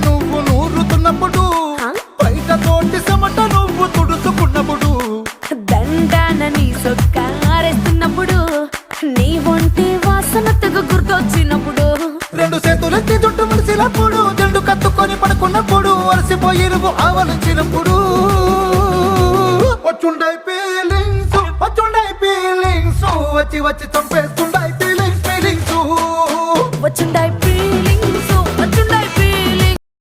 నువ్వు నూరుతున్నప్పుడు, బయట తోటి చెమట నువ్వు తుడుచుకున్నప్పుడు, దండాన నీ సొక్కారేస్తున్నప్పుడు, నీ ఒంటి వాసన తెగ గుర్తొచ్చినప్పుడు, రెండు చేతులెత్తి జుట్టు ముడిసినప్పుడు, జండు కత్తుకొని పడుకున్నప్పుడు, అలసిపోయి నువ్వు ఆవలించినప్పుడు, వచ్చుండై ఫీలింగ్స్ వచ్చి వచ్చి చంపేస్తు